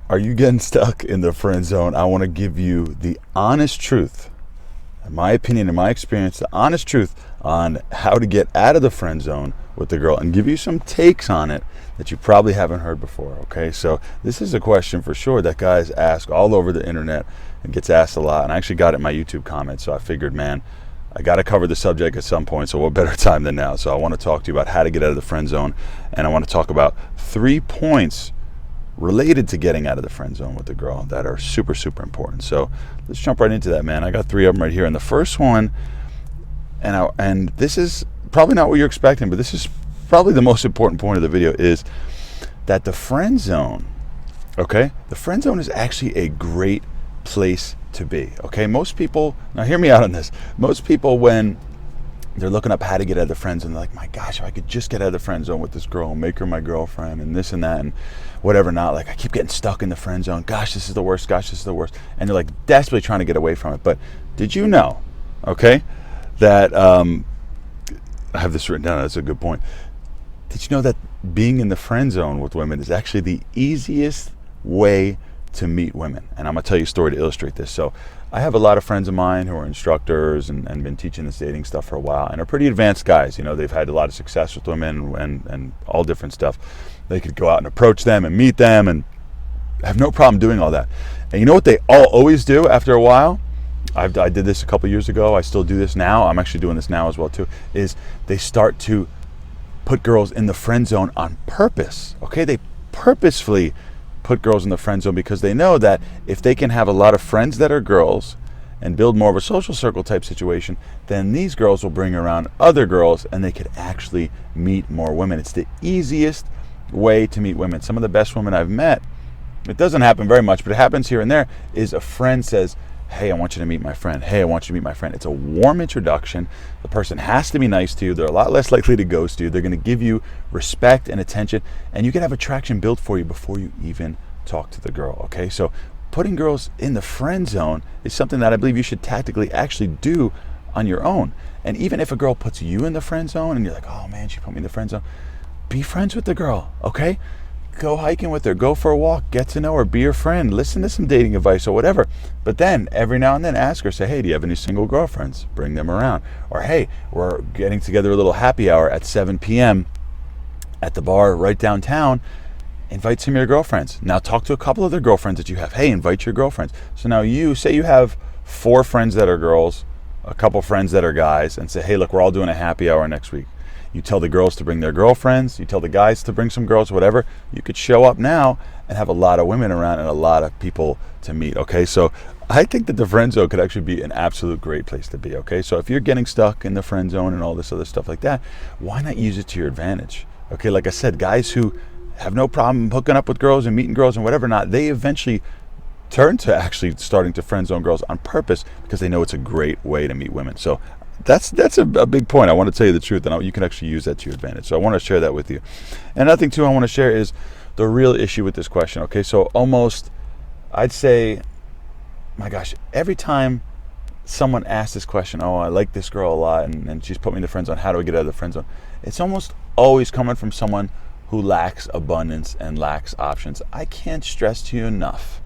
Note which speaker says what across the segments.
Speaker 1: Are you getting stuck in the friend zone? I want to give you the honest truth, in my opinion, in my experience, the honest truth on how to get out of the friend zone with the girl and give you some takes on it that you probably haven't heard before. Okay, so this is a question for sure that guys ask all over the internet and gets asked a lot. And I actually got it in my YouTube comments, so I figured, man, I got to cover the subject at some point, so what better time than now? So I want to talk to you about how to get out of the friend zone, and I want to talk about 3 points related to getting out of the friend zone with the girl that are super, super important. So let's jump right into that, man. I got 3 of them right here. And the first one, and this is probably not what you're expecting, but this is probably the most important point of the video, is that the friend zone, okay? The friend zone is actually a great place to be, okay? Most people, now hear me out on this. Most people, when they're looking up how to get out of the friend zone, they're like, my gosh, if I could just get out of the friend zone with this girl and make her my girlfriend and this and that and whatever not, like I keep getting stuck in the friend zone. Gosh, this is the worst. Gosh, this is the worst. And they're like desperately trying to get away from it. But did you know, okay, that I have this written down. That's a good point. Did you know that being in the friend zone with women is actually the easiest way to meet women? And I'm going to tell you a story to illustrate this. So I have a lot of friends of mine who are instructors and been teaching this dating stuff for a while, and are pretty advanced guys. You know, they've had a lot of success with women and all different stuff. They could go out and approach them and meet them and have no problem doing all that. And you know what they always do after a while? I did this a couple years ago. I still do this now. I'm actually doing this now as well too, is they start to put girls in the friend zone on purpose. Okay, they purposefully put girls in the friend zone because they know that if they can have a lot of friends that are girls and build more of a social circle type situation, then these girls will bring around other girls and they could actually meet more women. It's the easiest way to meet women. Some of the best women I've met, it doesn't happen very much, but it happens here and there, is a friend says, hey, I want you to meet my friend. Hey, I want you to meet my friend. It's a warm introduction. The person has to be nice to you. They're a lot less likely to ghost you. They're going to give you respect and attention, and you can have attraction built for you before you even talk to the girl, okay? So putting girls in the friend zone is something that I believe you should tactically actually do on your own. And even if a girl puts you in the friend zone and you're like, oh man, she put me in the friend zone, be friends with the girl, okay? Go hiking with her, go for a walk, get to know her, be her friend, listen to some dating advice or whatever. But then every now and then ask her, say, hey, do you have any single girlfriends? Bring them around. Or hey, we're getting together a little happy hour at 7 p.m. at the bar right downtown. Invite some of your girlfriends. Now talk to a couple of the girlfriends that you have. Hey, invite your girlfriends. So now you say you have 4 friends that are girls, a couple friends that are guys, and say, hey, look, we're all doing a happy hour next week. You tell the girls to bring their girlfriends. You tell the guys to bring some girls, whatever. You could show up now and have a lot of women around and a lot of people to meet, okay? So I think that the friend zone could actually be an absolute great place to be, okay? So if you're getting stuck in the friend zone and all this other stuff like that, why not use it to your advantage? Okay, like I said, guys who have no problem hooking up with girls and meeting girls and whatever not, they eventually turn to actually starting to friend zone girls on purpose because they know it's a great way to meet women. So that's a big point. I want to tell you the truth, and you can actually use that to your advantage. So I want to share that with you. And another thing too I want to share is the real issue with this question. Okay, so almost, I'd say, my gosh, every time someone asks this question, oh, I like this girl a lot and she's put me in the friend zone, how do I get out of the friend zone? It's almost always coming from someone who lacks abundance and lacks options. I can't stress to you enough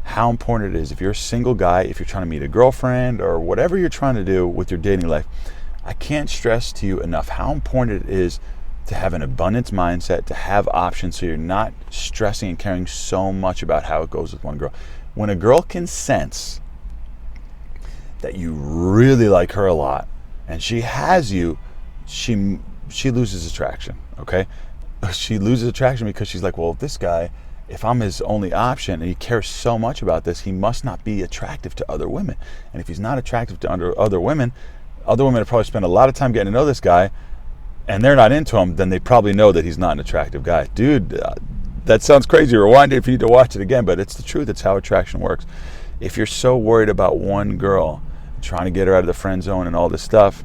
Speaker 1: how important it is, if you're a single guy, if you're trying to meet a girlfriend or whatever you're trying to do with your dating life, I can't stress to you enough how important it is to have an abundance mindset, to have options so you're not stressing and caring so much about how it goes with one girl. When a girl can sense that you really like her a lot and she has you, she loses attraction, okay? She loses attraction because she's like, well, this guy, if I'm his only option and he cares so much about this, he must not be attractive to other women. And if he's not attractive to other women have probably spent a lot of time getting to know this guy and they're not into him, then they probably know that he's not an attractive guy. Dude, that sounds crazy. Rewind it if you need to watch it again, but it's the truth. It's how attraction works. If you're so worried about one girl, trying to get her out of the friend zone and all this stuff,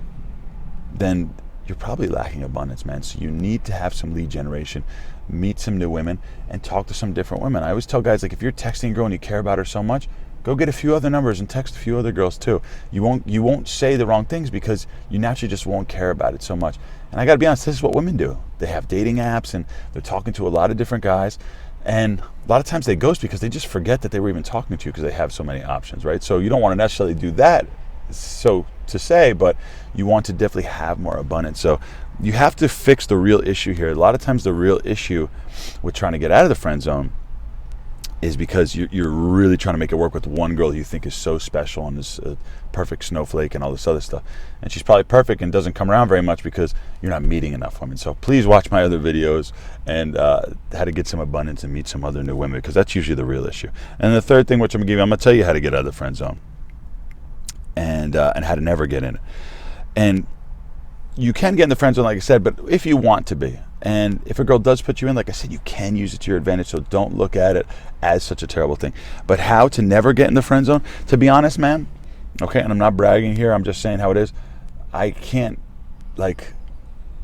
Speaker 1: then you're probably lacking abundance, man. So you need to have some lead generation, meet some new women, and talk to some different women. I always tell guys, like, if you're texting a girl and you care about her so much, go get a few other numbers and text a few other girls too. You won't say the wrong things because you naturally just won't care about it so much. And I gotta be honest, this is what women do. They have dating apps and they're talking to a lot of different guys. And a lot of times they ghost because they just forget that they were even talking to you because they have so many options, right? So you don't want to necessarily do that, so to say, but you want to definitely have more abundance. So you have to fix the real issue here. A lot of times the real issue with trying to get out of the friend zone is because you're really trying to make it work with one girl you think is so special and is a perfect snowflake and all this other stuff. And she's probably perfect and doesn't come around very much because you're not meeting enough women. So please watch my other videos and how to get some abundance and meet some other new women, because that's usually the real issue. And the third thing, which I'm going to tell you how to get out of the friend zone and how to never get in it. And you can get in the friend zone, like I said, but if you want to be. And if a girl does put you in, like I said, you can use it to your advantage, so don't look at it as such a terrible thing. But how to never get in the friend zone, to be honest, man, okay, and I'm not bragging here, I'm just saying how it is, I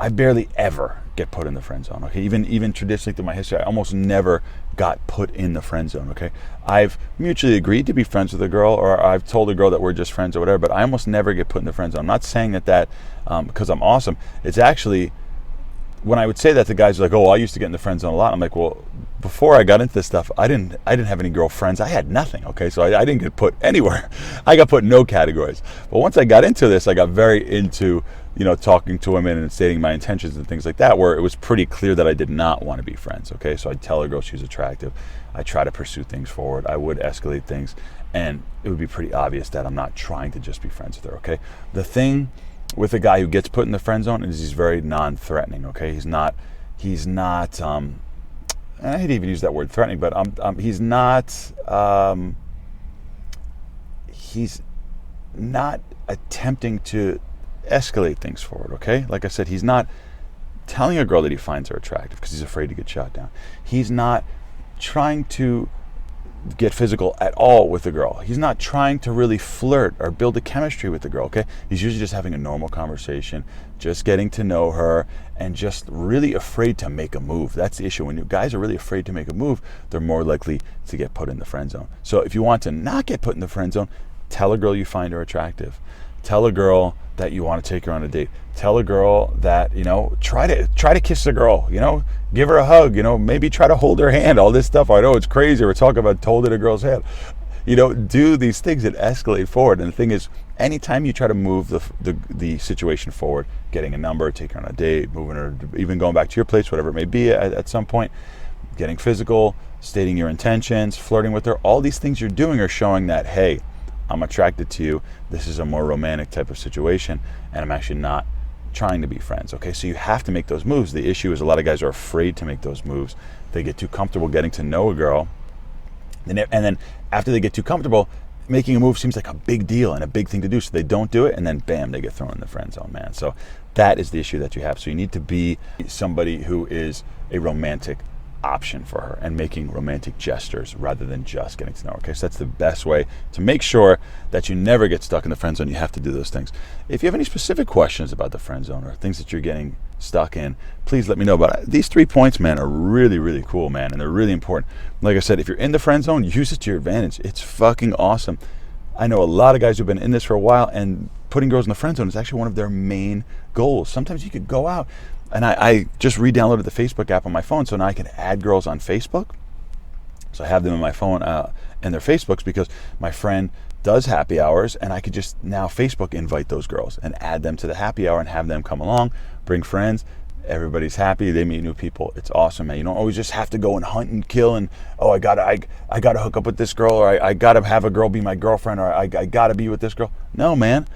Speaker 1: barely ever get put in the friend zone, okay? Even traditionally through my history, I almost never got put in the friend zone, okay? I've mutually agreed to be friends with a girl, or I've told a girl that we're just friends or whatever, but I almost never get put in the friend zone. I'm not saying that because I'm awesome. It's actually, when I would say that to guys, like, oh, I used to get in the friend zone a lot. I'm like, well, before I got into this stuff, I didn't have any girlfriends. I had nothing, okay? So I didn't get put anywhere. I got put in no categories. But once I got into this, I got very into, talking to women and stating my intentions and things like that, where it was pretty clear that I did not want to be friends, okay? So I'd tell a girl she was attractive. I try to pursue things forward. I would escalate things. And it would be pretty obvious that I'm not trying to just be friends with her, okay? The thing with a guy who gets put in the friend zone is he's very non-threatening, okay? He's not I hate to even use that word threatening, but he's not attempting to escalate things forward, okay? Like I said, he's not telling a girl that he finds her attractive because he's afraid to get shot down. He's not trying to get physical at all with the girl. He's not trying to really flirt or build a chemistry with the girl, okay? He's usually just having a normal conversation, just getting to know her, and just really afraid to make a move. That's the issue. When you guys are really afraid to make a move, they're more likely to get put in the friend zone. So if you want to not get put in the friend zone, tell a girl you find her attractive. Tell a girl that you want to take her on a date. Tell a girl that, try to kiss the girl, give her a hug, maybe try to hold her hand, all this stuff. I know it's crazy. We're talking about holding a girl's hand. Do these things that escalate forward. And the thing is, anytime you try to move the situation forward, getting a number, taking her on a date, moving her, even going back to your place, whatever it may be at some point, getting physical, stating your intentions, flirting with her, all these things you're doing are showing that, hey, I'm attracted to you. This is a more romantic type of situation, and I'm actually not trying to be friends, okay? So you have to make those moves. The issue is a lot of guys are afraid to make those moves. They get too comfortable getting to know a girl, and then after they get too comfortable, making a move seems like a big deal and a big thing to do, so they don't do it, and then bam, they get thrown in the friend zone, man. So that is the issue that you have. So you need to be somebody who is a romantic option for her and making romantic gestures rather than just getting to know her. Okay, so that's the best way to make sure that you never get stuck in the friend zone. You have to do those things. If you have any specific questions about the friend zone or things that you're getting stuck in, please let me know. But these 3 points, man, are really, really cool, man, and they're really important. Like I said, if you're in the friend zone, use it to your advantage. It's fucking awesome. I know a lot of guys who've been in this for a while, and putting girls in the friend zone is actually one of their main goals. Sometimes you could go out, and I just re-downloaded the Facebook app on my phone, so now I can add girls on Facebook. So I have them in my phone and their Facebooks, because my friend does happy hours, and I could just now Facebook invite those girls and add them to the happy hour and have them come along, bring friends. Everybody's happy. They meet new people. It's awesome, man. You don't always just have to go and hunt and kill and, oh, I gotta hook up with this girl, or I gotta have a girl be my girlfriend, or I gotta be with this girl. No, man.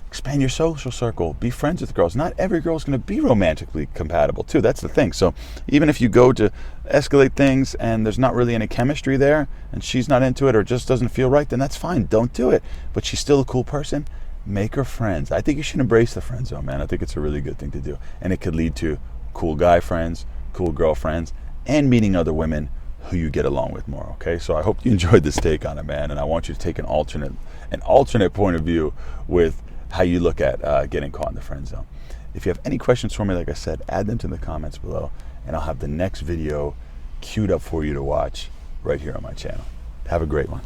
Speaker 1: Expand your social circle. Be friends with girls. Not every girl is going to be romantically compatible, too. That's the thing. So even if you go to escalate things and there's not really any chemistry there, and she's not into it or just doesn't feel right, then that's fine. Don't do it. But she's still a cool person. Make her friends. I think you should embrace the friend zone, man. I think it's a really good thing to do. And it could lead to cool guy friends, cool girlfriends, and meeting other women who you get along with more, okay? So I hope you enjoyed this take on it, man. And I want you to take an alternate point of view with how you look at getting caught in the friend zone. If you have any questions for me, like I said, add them to the comments below, and I'll have the next video queued up for you to watch right here on my channel. Have a great one.